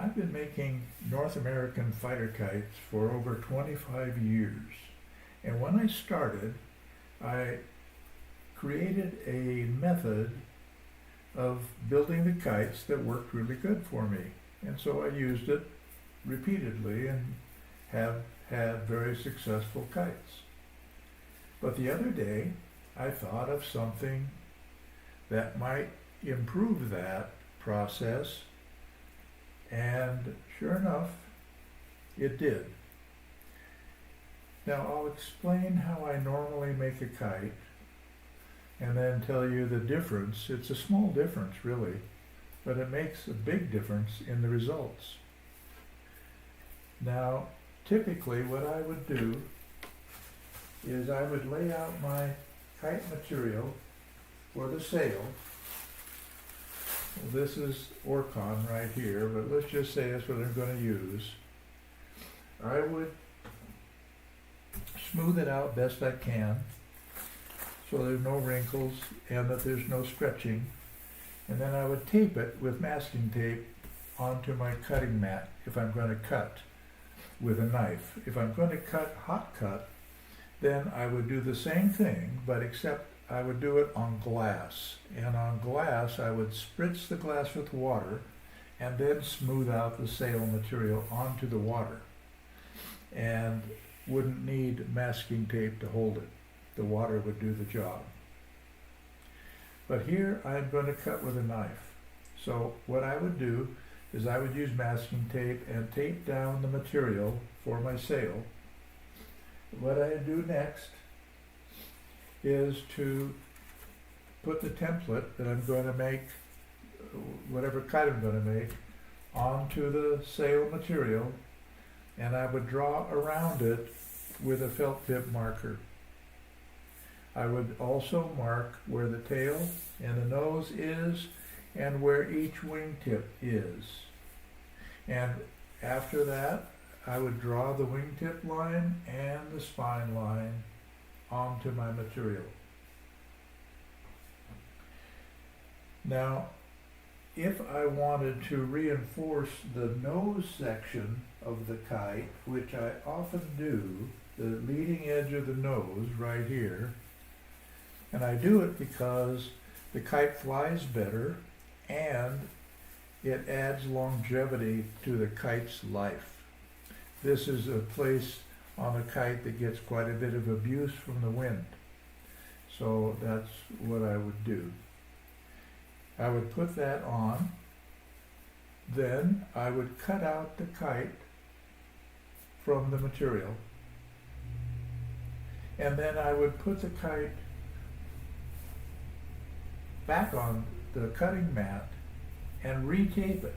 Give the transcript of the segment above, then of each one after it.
I've been making North American fighter kites for over 25 years. And when I started, I created a method of building the kites that worked really good for me. And so I used it repeatedly and have had very successful kites. But the other day, I thought of something that might improve that process, and sure enough, it did. Now I'll explain how I normally make a kite and then tell you the difference. It's a small difference really, but it makes a big difference in the results. Now, typically what I would do is I would lay out my kite material for the sail. Well, this is Orcon right here, but let's just say that's what I'm going to use. I would smooth it out best I can so there's no wrinkles and that there's no stretching. And then I would tape it with masking tape onto my cutting mat if I'm going to cut with a knife. If I'm going to cut hot cut, then I would do the same thing, but except I would do it on glass. And on glass, I would spritz the glass with water and then smooth out the sail material onto the water. And wouldn't need masking tape to hold it. The water would do the job. But here I'm going to cut with a knife. So what I would do is I would use masking tape and tape down the material for my sail. What I do next is to put the template that I'm going to make, whatever kite I'm going to make, onto the sail material, and I would draw around it with a felt tip marker. I would also mark where the tail and the nose is and where each wingtip is. And after that, I would draw the wingtip line and the spine line onto my material. Now, if I wanted to reinforce the nose section of the kite, which I often do, the leading edge of the nose right here, and I do it because the kite flies better and it adds longevity to the kite's life. This is a place on a kite that gets quite a bit of abuse from the wind. So that's what I would do. I would put that on, then I would cut out the kite from the material, and then I would put the kite back on the cutting mat and retape it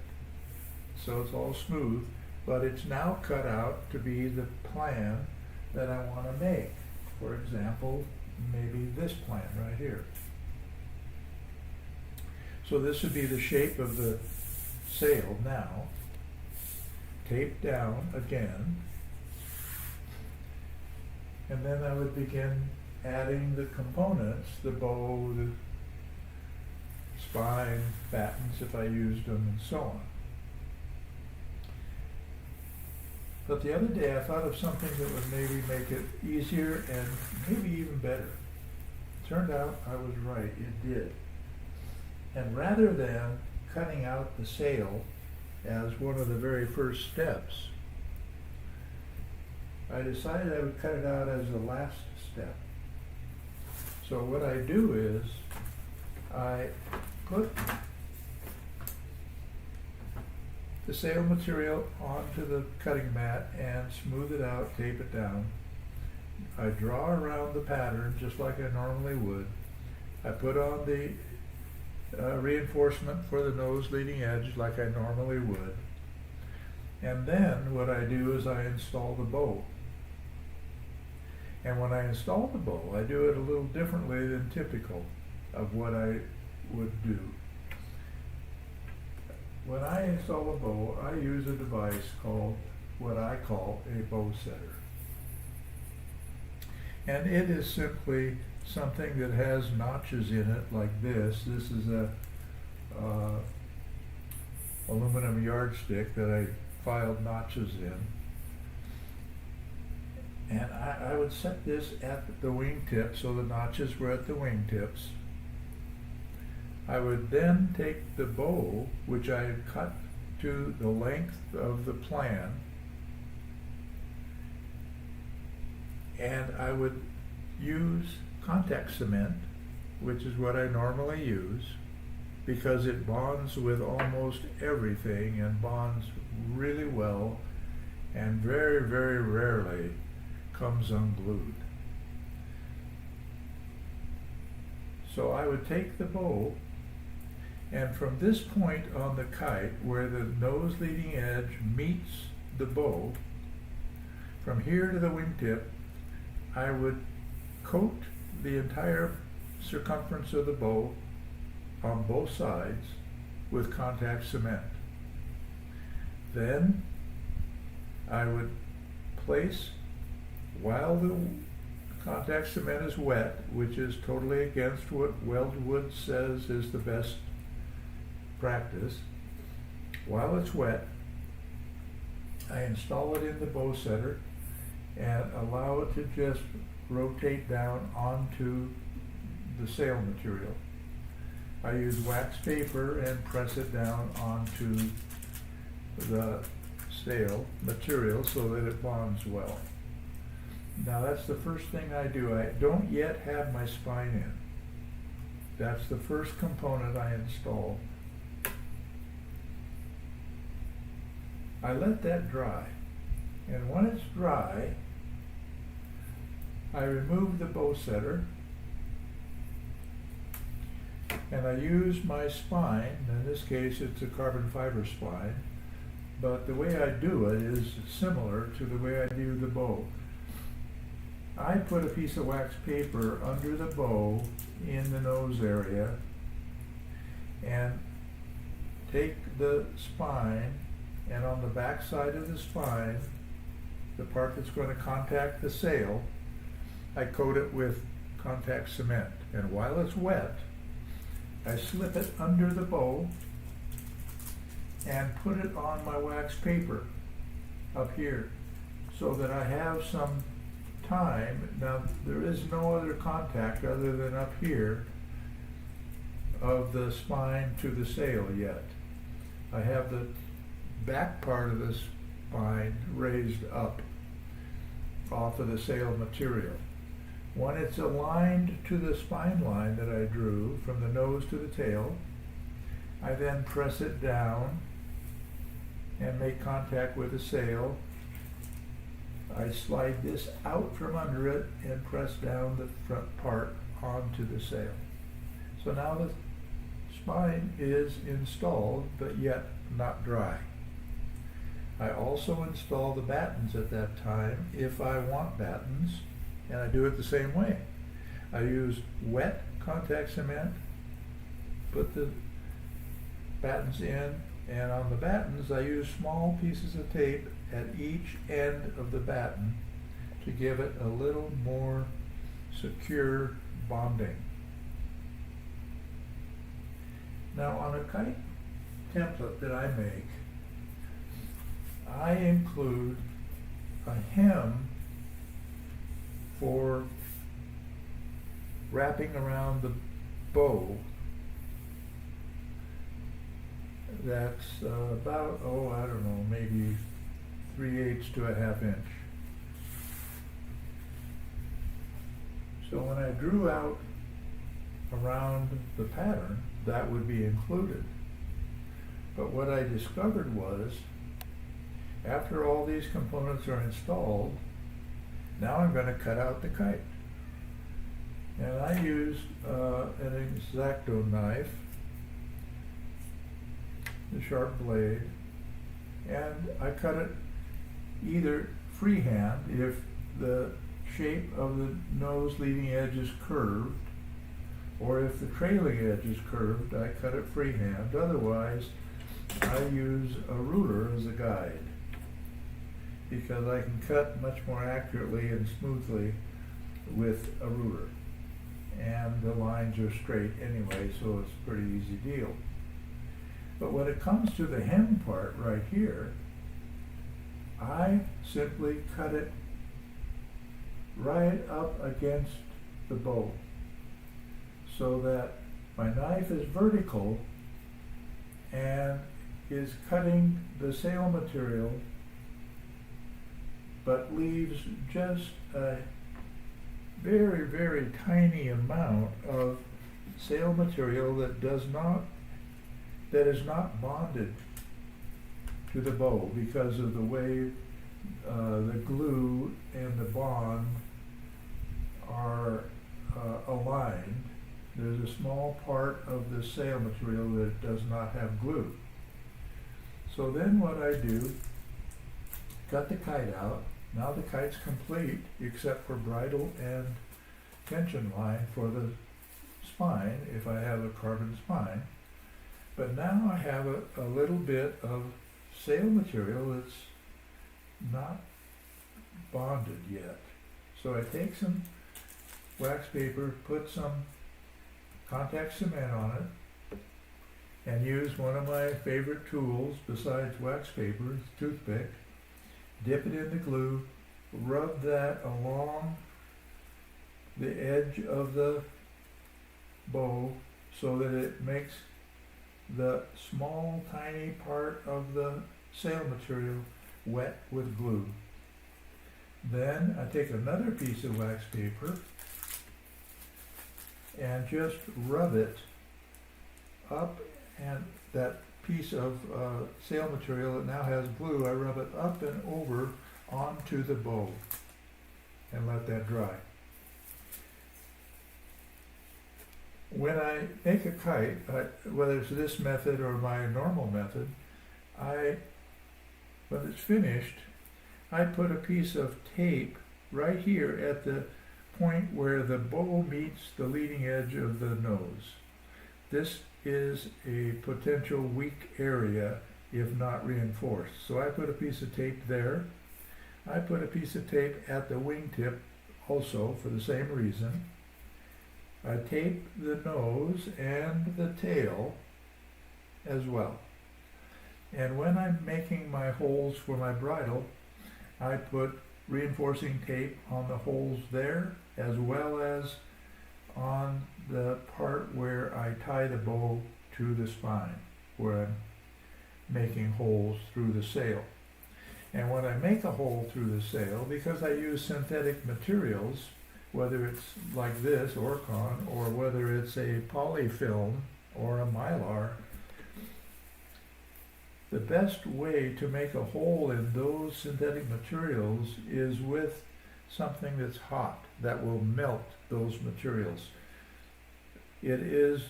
so it's all smooth, but it's now cut out to be the plan that I want to make. For example, maybe this plan right here. So this would be the shape of the sail now, taped down again, and then I would begin adding the components, the bow, the spine, battens if I used them, and so on. But the other day I thought of something that would maybe make it easier and maybe even better. Turned out I was right, it did. And rather than cutting out the sail as one of the very first steps, I decided I would cut it out as the last step. So what I do is I put the sail material onto the cutting mat and smooth it out, tape it down. I draw around the pattern just like I normally would. I put on the reinforcement for the nose leading edge like I normally would. And then what I do is I install the bow. And when I install the bow, I do it a little differently than typical of what I would do. When I install a bow, I use a device called what I call a bow setter. And it is simply something that has notches in it like this. This is a aluminum yardstick that I filed notches in. And I would set this at the wingtip so the notches were at the wingtips. I would then take the bow, which I had cut to the length of the plan, and I would use contact cement, which is what I normally use, because it bonds with almost everything and bonds really well and very, very rarely comes unglued. So I would take the bow, and from this point on the kite where the nose leading edge meets the bow, from here to the wingtip, I would coat the entire circumference of the bow on both sides with contact cement. Then I would place, while the contact cement is wet, which is totally against what Weldwood says is the best practice, while it's wet, I install it in the bow setter and allow it to just rotate down onto the sail material. I use wax paper and press it down onto the sail material so that it bonds well. Now that's the first thing I do. I don't yet have my spine in. That's the first component I install. I let that dry, and when it's dry, I remove the bow setter and I use my spine. In this case it's a carbon fiber spine, but the way I do it is similar to the way I do the bow. I put a piece of wax paper under the bow in the nose area and take the spine, and on the back side of the spine, the part that's going to contact the sail, I coat it with contact cement. And while it's wet, I slip it under the bow and put it on my wax paper up here so that I have some time. Now there is no other contact other than up here of the spine to the sail yet. I have the back part of the spine raised up off of the sail material. When it's aligned to the spine line that I drew from the nose to the tail, I then press it down and make contact with the sail. I slide this out from under it and press down the front part onto the sail. So now the spine is installed, but yet not dry. I also install the battens at that time if I want battens, and I do it the same way. I use wet contact cement, put the battens in, and on the battens I use small pieces of tape at each end of the batten to give it a little more secure bonding. Now on a kite template that I make, I include a hem for wrapping around the bow that's about, I don't know, maybe 3/8 to a 1/2 inch. So when I drew out around the pattern, that would be included. But what I discovered was, after all these components are installed, now I'm going to cut out the kite. And I used an X-Acto knife, the sharp blade, and I cut it either freehand if the shape of the nose leading edge is curved, or if the trailing edge is curved, I cut it freehand. Otherwise, I use a ruler as a guide, because I can cut much more accurately and smoothly with a ruler. And the lines are straight anyway, so it's a pretty easy deal. But when it comes to the hem part right here, I simply cut it right up against the bow so that my knife is vertical and is cutting the sail material but leaves just a very, very tiny amount of sail material that is not bonded to the bow because of the way the glue and the bond are aligned. There's a small part of the sail material that does not have glue. So then what I do, cut the kite out. Now the kite's complete except for bridle and tension line for the spine if I have a carbon spine. But now I have a little bit of sail material that's not bonded yet. So I take some wax paper, put some contact cement on it, and use one of my favorite tools besides wax paper, toothpick, dip it in the glue, rub that along the edge of the bow so that it makes the small tiny part of the sail material wet with glue. Then I take another piece of wax paper and just rub it up, and that piece of sail material that now has glue, I rub it up and over onto the bow and let that dry. When I make a kite, whether it's this method or my normal method, when it's finished, I put a piece of tape right here at the point where the bow meets the leading edge of the nose. This is a potential weak area if not reinforced. So I put a piece of tape there. I put a piece of tape at the wingtip also for the same reason. I tape the nose and the tail as well. And when I'm making my holes for my bridle, I put reinforcing tape on the holes there as well as on the part where I tie the bow to the spine, where I'm making holes through the sail. And when I make a hole through the sail, because I use synthetic materials, whether it's like this, Orcon, or whether it's a polyfilm or a mylar, the best way to make a hole in those synthetic materials is with something that's hot, that will melt those materials. It is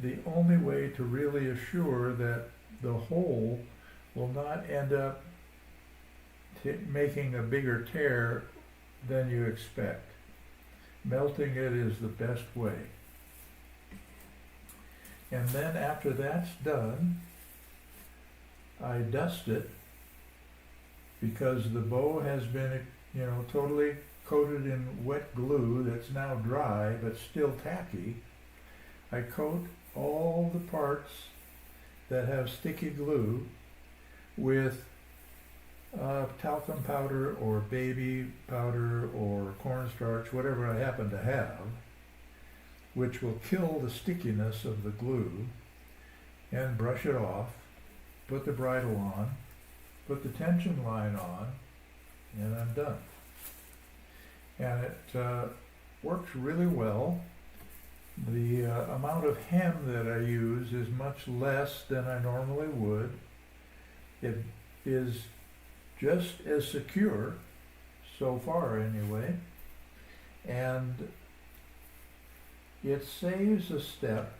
the only way to really assure that the hole will not end up making a bigger tear than you expect. Melting it is the best way. And then after that's done, I dust it because the bow has been, totally coated in wet glue that's now dry but still tacky. I coat all the parts that have sticky glue with talcum powder or baby powder or cornstarch, whatever I happen to have, which will kill the stickiness of the glue, and brush it off, put the bridle on, put the tension line on, and I'm done. And it works really well. The amount of hem that I use is much less than I normally would. It is just as secure, so far anyway, and it saves a step